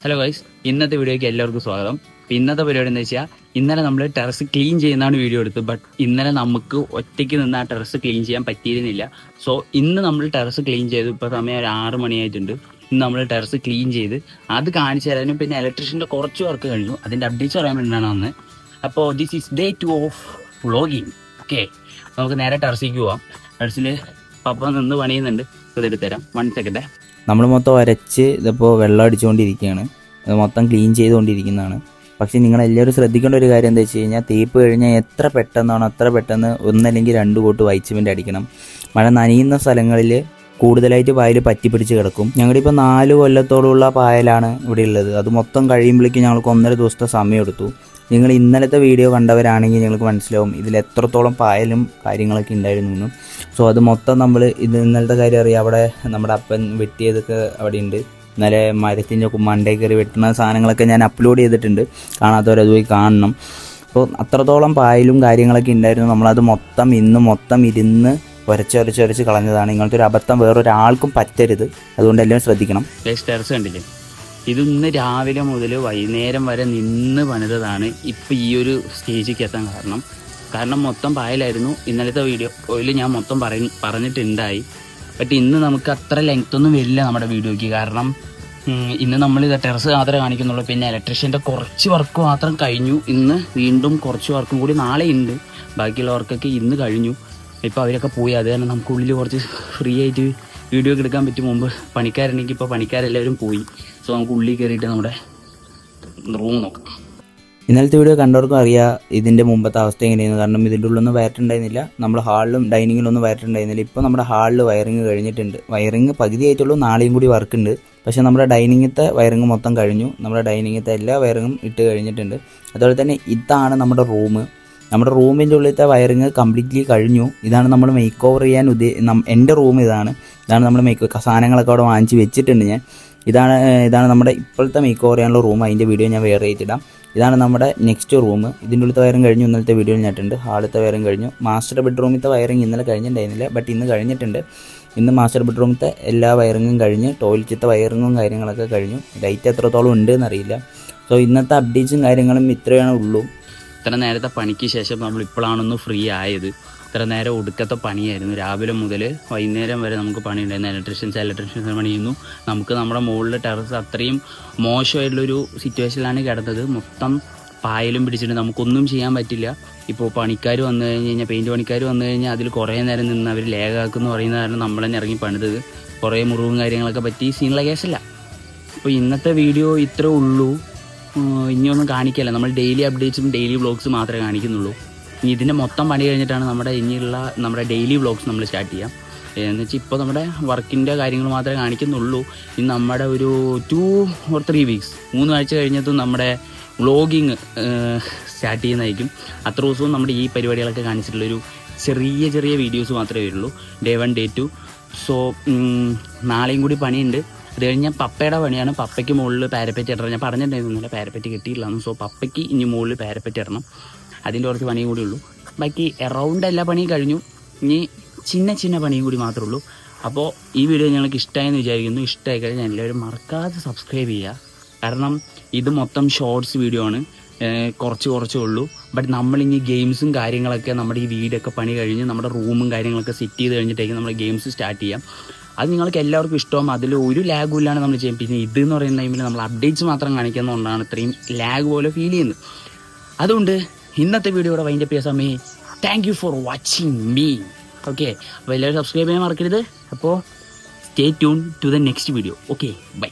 Hello guys, ഇന്നത്തെ വീഡിയോയ്ക്ക് എല്ലാവർക്കും സ്വാഗതം. ഇന്നത്തെ പരിപാടി എന്ന് വെച്ചാൽ ഇന്നലെ നമ്മൾ ടെറസ് ക്ലീൻ ചെയ്യുന്നതാണ് വീഡിയോ എടുത്തത്. ബട്ട് ഇന്നലെ നമുക്ക് ഒറ്റയ്ക്ക് നിന്ന് ആ ടെറസ് ക്ലീൻ ചെയ്യാൻ പറ്റിയിരുന്നില്ല. സോ ഇന്ന് നമ്മൾ ടെറസ് ക്ലീൻ ചെയ്തു. ഇപ്പോൾ സമയം ഒരു 6 മണിയായിട്ടുണ്ട്. ഇന്ന് നമ്മൾ ടെറസ് ക്ലീൻ ചെയ്ത് അത് കാണിച്ചു തരാനും പിന്നെ ഇലക്ട്രീഷ്യൻ്റെ കുറച്ച് വർക്ക് കഴിഞ്ഞു, അതിൻ്റെ അപ്ഡേറ്റ്സ് പറയാൻ വേണ്ടിയിട്ടാണ് വന്നത്. അപ്പോൾ this is day 2 of vlogging. Okay, നമുക്ക് നേരെ ടെറസിലേക്ക് പോവാം. ടെറസിൽ പപ്പ നിന്ന് പണിയുന്നുണ്ട്, ഇതെടുത്ത് തരാം. 1 സെക്കൻഡ്. നമ്മൾ മൊത്തം വരച്ച് ഇതിപ്പോൾ വെള്ളം അടിച്ചുകൊണ്ടിരിക്കുകയാണ്, അത് മൊത്തം ക്ലീൻ ചെയ്തുകൊണ്ടിരിക്കുന്നതാണ്. പക്ഷേ നിങ്ങളെല്ലാവരും ശ്രദ്ധിക്കേണ്ട ഒരു കാര്യം എന്താ വെച്ച് കഴിഞ്ഞാൽ, തേപ്പ് കഴിഞ്ഞാൽ എത്ര പെട്ടെന്നാണോ അത്ര പെട്ടെന്ന് ഒന്നല്ലെങ്കിൽ 2 കോട്ട് വൈറ്റ് സിമൻറ്റ് അടിക്കണം. മഴ നനയുന്ന സ്ഥലങ്ങളിൽ കൂടുതലായിട്ട് പായൽ പറ്റിപ്പിടിച്ച് കിടക്കും. ഞങ്ങളിപ്പോൾ 4 കൊല്ലത്തോളമുള്ള പായലാണ് ഇവിടെ ഉള്ളത്. അത് മൊത്തം കഴിയുമ്പോഴേക്കും ഞങ്ങൾക്ക് 1.5 ദിവസത്തെ സമയം എടുത്തു. നിങ്ങൾ ഇന്നലത്തെ വീഡിയോ കണ്ടവരാണെങ്കിൽ നിങ്ങൾക്ക് മനസ്സിലാവും ഇതിൽ എത്രത്തോളം പായലും കാര്യങ്ങളൊക്കെ ഉണ്ടായിരുന്നു. സോ അത് മൊത്തം നമ്മൾ ഇന്നലത്തെ കാര്യം അറിയാം, അവിടെ നമ്മുടെ അപ്പൻ വെട്ടിയതൊക്കെ അവിടെ ഉണ്ട്. ഇന്നലെ മരത്തിൻ്റെ മണ്ടേ കയറി വെട്ടുന്ന സാധനങ്ങളൊക്കെ ഞാൻ അപ്ലോഡ് ചെയ്തിട്ടുണ്ട്, കാണാത്തവരത് പോയി കാണണം. അപ്പോൾ അത്രത്തോളം പായലും കാര്യങ്ങളൊക്കെ ഉണ്ടായിരുന്നു. നമ്മളത് മൊത്തം ഇരുന്ന് ഉരച്ച് കളഞ്ഞതാണ്. ഇങ്ങനത്തെ ഒരു അബദ്ധം വേറൊരാൾക്കും പറ്റരുത്, അതുകൊണ്ട് എല്ലാവരും ശ്രദ്ധിക്കണം. ടെറസ് കണ്ടില്ലേ, ഇത് ഇന്ന് രാവിലെ മുതൽ വൈകുന്നേരം വരെ നിന്ന് പണിതതാണ്. ഇപ്പം ഈ ഒരു സ്റ്റേജിലേക്ക് എത്താൻ കാരണം മൊത്തം പായലായിരുന്നു. ഇന്നലത്തെ വീഡിയോയിൽ ഞാൻ മൊത്തം പറഞ്ഞിട്ടുണ്ടായി. ബട്ട് ഇന്ന് നമുക്ക് അത്ര ലെങ്ത് ഒന്നും വരില്ല നമ്മുടെ വീഡിയോയ്ക്ക്. കാരണം ഇന്ന് നമ്മൾ ഇത് ടെറസ് മാത്രമേ കാണിക്കുന്നുള്ളൂ. പിന്നെ ഇലക്ട്രീഷ്യൻ്റെ കുറച്ച് വർക്ക് മാത്രം കഴിഞ്ഞു. ഇന്ന് വീണ്ടും കുറച്ച് വർക്കും കൂടി നാളെ ഉണ്ട്. ബാക്കിയുള്ള വർക്കൊക്കെ ഇന്ന് കഴിഞ്ഞു. ഇപ്പോൾ അവരൊക്കെ പോയി. അത് കാരണം നമുക്ക് ഉള്ളിൽ കുറച്ച് ഫ്രീ ആയിട്ട് വീഡിയോ ഒക്കെ എടുക്കാൻ പറ്റും. മുമ്പ് പണിക്കാരുണ്ടെങ്കിൽ ഇപ്പോൾ പണിക്കാരെല്ലാവരും പോയി. സോ നമുക്ക് ഉള്ളിൽ കയറിയിട്ട് നമ്മുടെ റൂം നോക്കാം. ഇന്നലത്തെ വീഡിയോ കണ്ടവർക്കും അറിയാം ഇതിൻ്റെ മുമ്പത്തെ അവസ്ഥ എങ്ങനെയാണ്. കാരണം ഇതിൻ്റെ ഉള്ളൊന്നും വയറ്റുണ്ടായിരുന്നില്ല, നമ്മൾ ഹാളിലും ഡൈനിങ്ങിലൊന്നും വയറ്റുണ്ടായിരുന്നില്ല. ഇപ്പോൾ നമ്മുടെ ഹാളിൽ വയറിങ് കഴിഞ്ഞിട്ടുണ്ട്. വയറിങ് പകുതി ആയിട്ടുള്ളൂ, നാളെയും കൂടി വർക്കുണ്ട്. പക്ഷേ നമ്മുടെ ഡൈനിങ്ങത്തെ വയറിങ് മൊത്തം കഴിഞ്ഞു. നമ്മുടെ ഡൈനിങ്ങത്തെ എല്ലാ വയറിങ്ങും ഇട്ട് കഴിഞ്ഞിട്ടുണ്ട്. അതുപോലെ തന്നെ ഇതാണ് നമ്മുടെ റൂം. നമ്മുടെ റൂമിൻ്റെ ഉള്ളിലത്തെ വയറിങ് കംപ്ലീറ്റ്ലി കഴിഞ്ഞു. ഇതാണ് നമ്മൾ മേക്ക് ഓവർ ചെയ്യാൻ എൻ്റെ റൂം ഇതാണ് നമ്മൾ സാധനങ്ങളൊക്കെ അവിടെ വാങ്ങിച്ച് വെച്ചിട്ടുണ്ട് ഞാൻ. ഇതാണ് നമ്മുടെ ഇപ്പോഴത്തെ മേക്ക് ഓവർ ചെയ്യാനുള്ള റൂം. അതിൻ്റെ വീഡിയോ ഞാൻ വേറെ ചെയ്തിടാം. ഇതാണ് നമ്മുടെ നെക്സ്റ്റ് റൂം. ഇതിൻ്റെ ഉള്ളിലത്തെ വയറിങ് കഴിഞ്ഞു. ഇന്നലത്തെ വീഡിയോയിൽ ഞാനുണ്ട്. ഹാളത്തെ വയറിങ് കഴിഞ്ഞു. മാസ്റ്റർ ബെഡ്റൂമിലത്തെ വയറിങ് ഇന്നലെ കഴിഞ്ഞിട്ടുണ്ടായിരുന്നില്ല, ബട്ട് ഇന്ന് കഴിഞ്ഞിട്ടുണ്ട്. ഇന്ന് മാസ്റ്റർ ബെഡ്റൂമിലത്തെ എല്ലാ വയറിങ്ങും കഴിഞ്ഞ് ടോയ്ലറ്റിലത്തെ വയറിങ്ങും കാര്യങ്ങളൊക്കെ കഴിഞ്ഞു. ലൈറ്റ് എത്രത്തോളം ഉണ്ട് എന്നറിയില്ല. സോ ഇന്നത്തെ അപ്ഡേറ്റ്സും കാര്യങ്ങളും ഇത്രയാണ് ഉള്ളൂ. ഇത്ര നേരത്തെ പണിക്ക് ശേഷം നമ്മൾ ഇപ്പോഴാണൊന്ന് ഫ്രീ ആയത്. ഇത്ര നേരം ഒടുക്കത്തെ പണിയായിരുന്നു. രാവിലെ മുതൽ വൈകുന്നേരം വരെ നമുക്ക് പണിയുണ്ടായിരുന്നു. ഇലക്ട്രീഷ്യൻസ് പണി ചെയ്യുന്നു. നമുക്ക് നമ്മുടെ മുകളിൽ ടെറസ് അത്രയും മോശമായിട്ടുള്ളൊരു സിറ്റുവേഷനിലാണ് കിടന്നത്. മൊത്തം പായലും പിടിച്ചിട്ട് നമുക്കൊന്നും ചെയ്യാൻ പറ്റില്ല. ഇപ്പോൾ പണിക്കാർ വന്നു കഴിഞ്ഞാൽ, പെയിൻറ്റ് പണിക്കാർ വന്നു കഴിഞ്ഞാൽ അതിൽ കുറേ നേരം നിന്ന് അവർ ലേഖാക്കുമെന്ന് പറയുന്ന കാരണം നമ്മൾ തന്നെ ഇറങ്ങി പണിതത്. കുറേ മുറിവും കാര്യങ്ങളൊക്കെ പറ്റി സീനുള്ള കേസല്ല. അപ്പോൾ ഇന്നത്തെ വീഡിയോ ഇത്രേ ഉള്ളൂ. ഇനിയൊന്നും കാണിക്കില്ല. നമ്മൾ ഡെയിലി അപ്ഡേറ്റ്സും ഡെയിലി വ്ളോഗ്സും മാത്രമേ കാണിക്കുന്നുള്ളൂ. ഇനി ഇതിൻ്റെ മൊത്തം പണി കഴിഞ്ഞിട്ടാണ് നമ്മുടെ ഡെയിലി വ്ളോഗ്സ് നമ്മൾ സ്റ്റാർട്ട് ചെയ്യാം. എന്ന് വെച്ചാൽ ഇപ്പോൾ നമ്മുടെ വർക്കിൻ്റെ കാര്യങ്ങൾ മാത്രമേ കാണിക്കുന്നുള്ളൂ. ഇനി നമ്മുടെ ഒരു 2 or 3 വീക്സ് 3 ആഴ്ച കഴിഞ്ഞതും നമ്മുടെ വ്ളോഗിങ് സ്റ്റാർട്ട് ചെയ്യുന്നതായിരിക്കും. അത്ര ദിവസവും നമ്മുടെ ഈ പരിപാടികളൊക്കെ കാണിച്ചിട്ടുള്ളൊരു ചെറിയ വീഡിയോസ് മാത്രമേ വരുള്ളൂ. Day 1 Day 2. സോ നാളെയും കൂടി പണിയുണ്ട്. അത് കഴിഞ്ഞാൽ പപ്പയുടെ പണിയാണ്. പപ്പയ്ക്ക് മുകളിൽ പാരപ്പറ്റ് ഇടണം. ഞാൻ പറഞ്ഞിട്ടുണ്ടായിരുന്നില്ല, പാരപ്പറ്റ് കിട്ടിയിട്ടില്ലാന്ന്. സോ പപ്പയ്ക്ക് ഇനി മുകളിൽ പാരപ്പറ്റ് ഇടണം. അതിൻ്റെ കുറച്ച് പണിയും കൂടി ഉള്ളൂ. ബാക്കി എറൗണ്ട് എല്ലാ പണിയും കഴിഞ്ഞു. ഇനി ചിന്ന പണിയും കൂടി മാത്രമേ ഉള്ളൂ. അപ്പോൾ ഈ വീഡിയോ നിങ്ങൾക്ക് ഇഷ്ടമായെന്ന് വിചാരിക്കുന്നു. ഇഷ്ടമായി കഴിഞ്ഞാൽ എല്ലാവരും മറക്കാതെ സബ്സ്ക്രൈബ് ചെയ്യുക. കാരണം ഇത് മൊത്തം ഷോർട്സ് വീഡിയോ ആണ്, കുറച്ചേ ഉള്ളൂ. ബട്ട് നമ്മളിനി ഗെയിംസും കാര്യങ്ങളൊക്കെ നമ്മുടെ ഈ വീടൊക്കെ പണി കഴിഞ്ഞ് നമ്മുടെ റൂമും കാര്യങ്ങളൊക്കെ സെറ്റ് ചെയ്ത് കഴിഞ്ഞിട്ടേക്കും നമ്മൾ ഗെയിംസ് സ്റ്റാർട്ട് ചെയ്യാം. അത് നിങ്ങൾക്ക് എല്ലാവർക്കും ഇഷ്ടമാകും. അതിൽ ഒരു ലാഗും ഇല്ലാണ്ട് നമ്മൾ ചെയ്യും. പിന്നെ ഇതെന്ന് പറയുന്ന ടൈമിൽ നമ്മൾ അപ്ഡേറ്റ്സ് മാത്രം കാണിക്കുന്നതുകൊണ്ടാണ് ഇത്രയും ലാഗ് പോലെ ഫീൽ ചെയ്യുന്നത്. അതുകൊണ്ട് ഇന്നത്തെ വീഡിയോയുടെ വൈൻഡപ്പ് ചെയ്യാൻ സമയം. Thank you for watching me. Okay, അപ്പോൾ എല്ലാവരും സബ്സ്ക്രൈബ് ചെയ്യാൻ മറക്കരുത്. അപ്പോൾ stay tune to the next video. Okay, by.